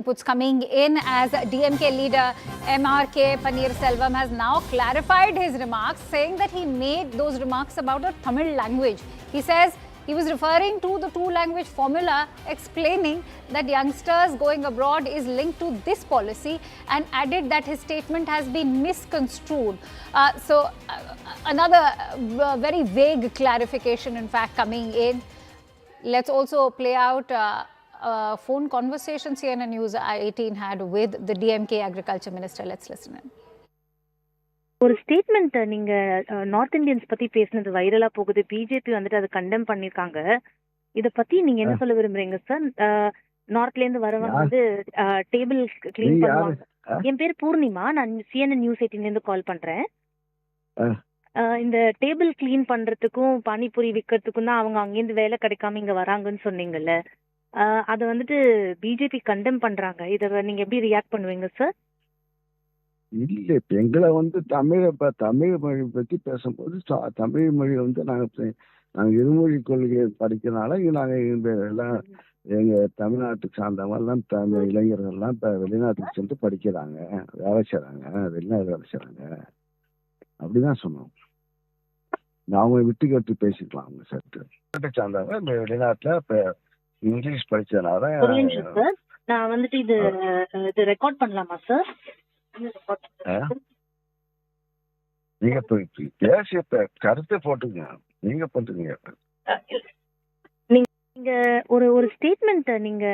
Inputs coming in as DMK leader MRK Paneerselvam has now clarified his remarks, saying that he made those remarks about the Tamil language. He says he was referring to the two-language formula, explaining that youngsters going abroad is linked to this policy, and added that his statement has been misconstrued. Another very vague clarification, in fact, coming in. Let's also play out phone conversation CNN News 18 had with the DMK Agriculture Minister. Let's listen in. ஒரு statement நீங்க north Indians பத்தி பேசினது வைரலா போகுது. BJP வந்துட்டு அதை condemn பண்ணிருக்காங்க. இத பத்தி நீங்க என்ன சொல்ல விரும்புறீங்க சார்? நார்த்ல இருந்து வரவங்க வந்து டேபிள் கிளீன் பண்ணுவாங்க. என் பேர் பூர்ணிமா, நான் CNN News 18 இருந்து கால் பண்றேன். இந்த டேபிள் கிளீன் பண்றதுக்கும் பானிபூரி விற்கிறதுக்கும் தான் அவங்க அங்கேருந்து வேலை கிடைக்காம இங்க வராங்கன்னு சொன்னீங்கல்ல, அதை வந்துட்டு பிஜேபி கண்டெம் பண்றாங்க. இத நீங்க எப்படி ரியாக்ட் பண்ணுவீங்க சார்? இல்லை, இப்போ எங்களை வந்து தமிழ் மொழி பற்றி பேசும்போது தமிழ் மொழி வந்து நாங்கள் இருமொழி கொள்கையை படிக்கிறனால நாங்கள் எல்லாம் எங்கள் தமிழ்நாட்டுக்கு சார்ந்தவங்கலாம் தமிழ் இளைஞர்கள்லாம் இப்போ வெளிநாட்டுக்கு சென்று படிக்கிறாங்க, வேலை செய்கிறாங்க, வெளிநாடு வேலை செய்கிறாங்க. அப்படிதான் சொன்னோம். அவங்க விட்டு கட்டு பேசிக்கலாம். அவங்க சட்டு சார்ந்தவங்க வெளிநாட்டில் இப்போ இங்கிலீஷ் படிச்சதுனால. நான் வந்துட்டு இது ரெக்கார்ட் பண்ணலாமா சார்? நீங்க பேசிய கருத்தை போட்டுங்க. நீங்க பண்றீங்க. நீங்க ஒரு ஸ்டேட்மெண்ட் நீங்க.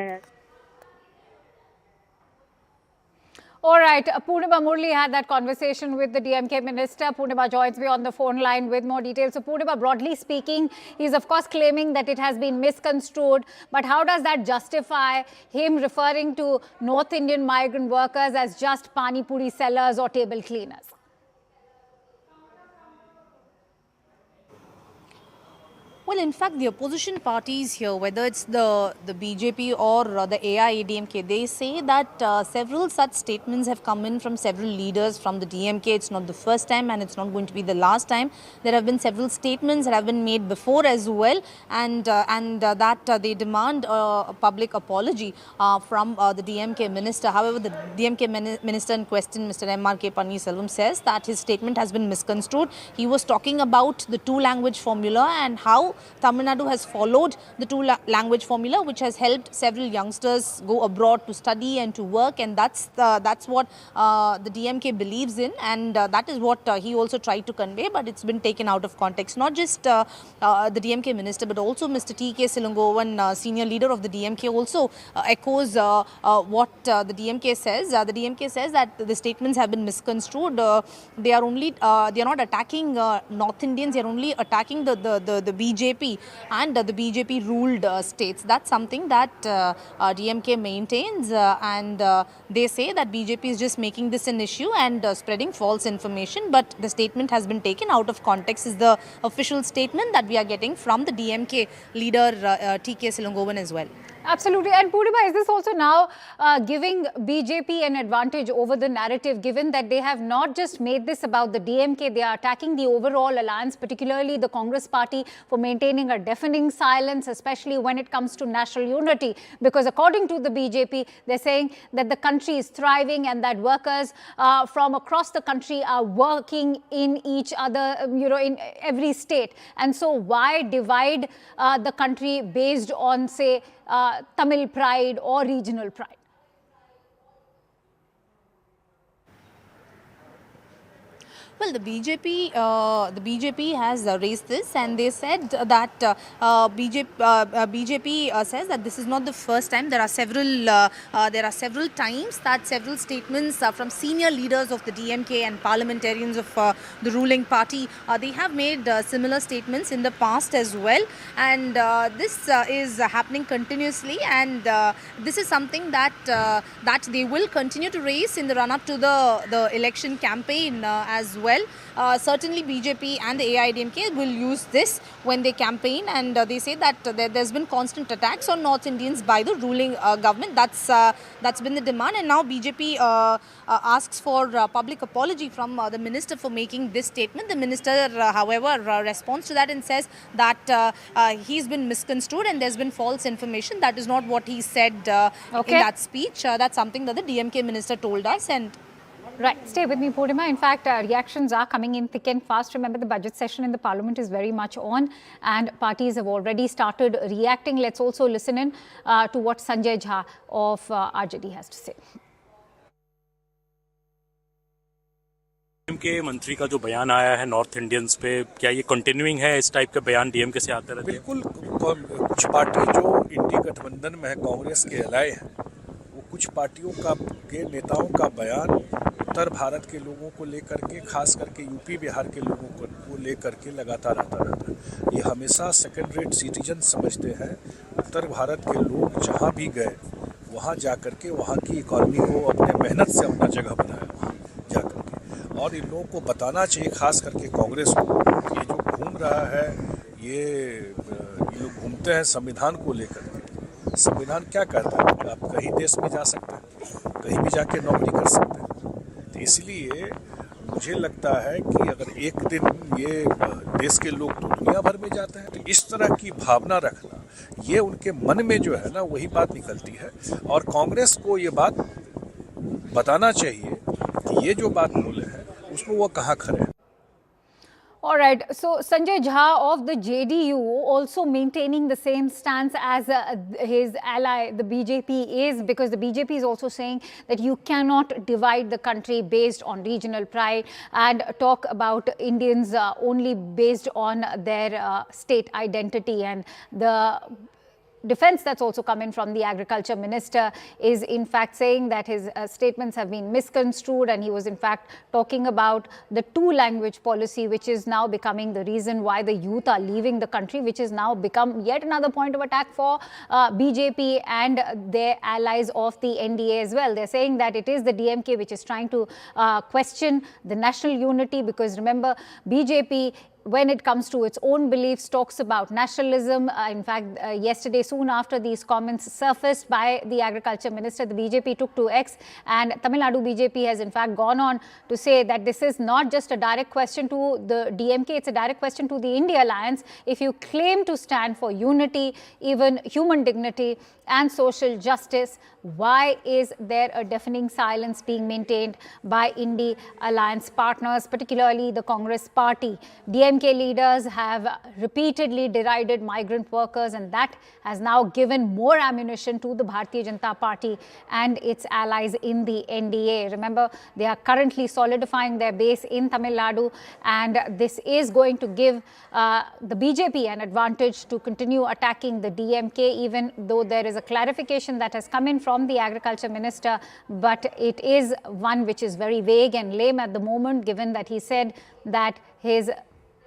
All right, Purnima Murli had that conversation with the DMK minister. Purnima joins me on the phone line with more details. So Purnima, broadly speaking, he's of course claiming that it has been misconstrued. But how does that justify him referring to North Indian migrant workers as just pani puri sellers or table cleaners? Well, in fact, the opposition parties here, whether it's the BJP or the AIADMK, they say that several such statements have come in from several leaders from the DMK. It's not the first time and it's not going to be the last time. There have been several statements that have been made before as well, and that they demand a public apology from the DMK minister. However, the DMK minister in question, Mr. MRK Paneerselvam, says that his statement has been misconstrued. He was talking about the two-language formula and how Tamil Nadu has followed the two-language formula, which has helped several youngsters go abroad to study and to work, and that's what the DMK believes in, and that is what he also tried to convey, but it's been taken out of context. Not just the DMK minister, but also Mr. T.K. Silungovan, senior leader of the DMK, also echoes what the DMK says. The DMK says that the statements have been misconstrued. They are not attacking North Indians. They are only attacking the BJP and the BJP ruled states. That's something that DMK maintains, and they say that BJP is just making this an issue and spreading false information, but the statement has been taken out of context is the official statement that we are getting from the DMK leader T.K. Silungovan as well. Absolutely. And Purnima, is this also now giving BJP an advantage over the narrative, given that they have not just made this about the DMK, they are attacking the overall alliance, particularly the Congress party, for maintaining a deafening silence, especially when it comes to national unity? Because according to the BJP, they're saying that the country is thriving and that workers from across the country are working in each other, in every state. And so why divide the country based on, say, Tamil pride or regional pride? Well, the BJP has raised this, and they said that BJP says that this is not the first time. There are several times that several statements from senior leaders of the DMK and parliamentarians of the ruling party, they have made similar statements in the past as well, and this is happening continuously, and this is something that they will continue to raise in the run-up to the election campaign as well. well. Certainly BJP and the AIDMK will use this when they campaign, and they say that there's been constant attacks on North Indians by the ruling government. That's been the demand, and now BJP asks for public apology from the minister for making this statement. The minister, however, responds to that and says that he's been misconstrued and there's been false information. That is not what he said in that speech. That's something that the DMK minister told us. And right, stay with me, Purnima. In fact, reactions are coming in thick and fast. Remember, the budget session in the parliament is very much on, and parties have already started reacting. Let's also listen in to what Sanjay Jha of RJD has to say. DMK मंत्री का जो बयान आया है north Indians पे, क्या ये continuing है? इस टाइप के बयान डीएमके से आते रहते हैं? बिल्कुल, कुछ पार्टी जो इंडी गठबंधन में है, कांग्रेस के अलाए हैं, वो कुछ पार्टियों के नेताओं का बयान उत्तर भारत के लोगों को लेकर के, खास करके यूपी बिहार के लोगों को लेकर के लगातार आता रहता है। ये हमेशा सेकेंड रेट सिटीजन समझते हैं। उत्तर भारत के लोग जहाँ भी गए वहाँ जा कर के वहाँ की इकॉनमी को अपने मेहनत से अपना जगह बनाया वहाँ जा कर के, और इन लोगों को बताना चाहिए, खास करके कांग्रेस को, ये जो घूम रहा है, ये लोग घूमते हैं संविधान को लेकर के। संविधान क्या कहता है कि आप कहीं देश में जा सकते हैं, कहीं भी जाके नौकरी कर सकते हैं। तो इसलिए मुझे लगता है कि अगर एक दिन ये देश के लोग तो दुनिया भर में जाते हैं, तो इस तरह की भावना रखना, ये उनके मन में जो है ना, वही बात निकलती है। और कांग्रेस को ये बात बताना चाहिए कि ये जो बात बोले हैं उसमें वो कहाँ खड़े हैं। All right, so Sanjay Jha of the JDU also maintaining the same stance as his ally, the BJP, is, because the BJP is also saying that you cannot divide the country based on regional pride and talk about Indians only based on their state identity. And the defense that's also coming from the agriculture minister is in fact saying that his statements have been misconstrued, and he was in fact talking about the two-language policy, which is now becoming the reason why the youth are leaving the country, which has now become yet another point of attack for BJP and their allies of the NDA as well. They're saying that it is the DMK which is trying to question the national unity, because remember, BJP, when it comes to its own beliefs, talks about nationalism. In fact, yesterday, soon after these comments surfaced by the agriculture minister, the BJP took to X, and Tamil Nadu BJP has in fact gone on to say that this is not just a direct question to the DMK, it's a direct question to the India Alliance. If you claim to stand for unity, even human dignity and social justice, why is there a deafening silence being maintained by India Alliance partners, particularly the Congress party? DMK leaders have repeatedly derided migrant workers, and that has now given more ammunition to the Bharatiya Janata Party and its allies in the NDA. Remember, they are currently solidifying their base in Tamil Nadu, and this is going to give the BJP an advantage to continue attacking the DMK, even though there is a clarification that has come in from the agriculture minister, but it is one which is very vague and lame at the moment, given that he said that his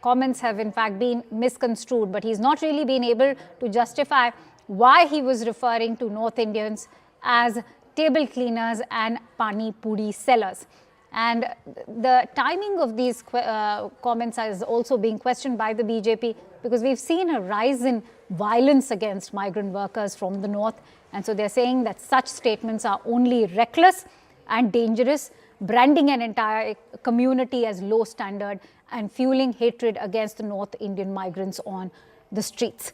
comments have in fact been misconstrued, but he's not really been able to justify why he was referring to North Indians as table cleaners and pani puri sellers. And the timing of these comments is also being questioned by the BJP, because we've seen a rise in violence against migrant workers from the north. And so they're saying that such statements are only reckless and dangerous, branding an entire community as low standard and fueling hatred against the North Indian migrants on the streets.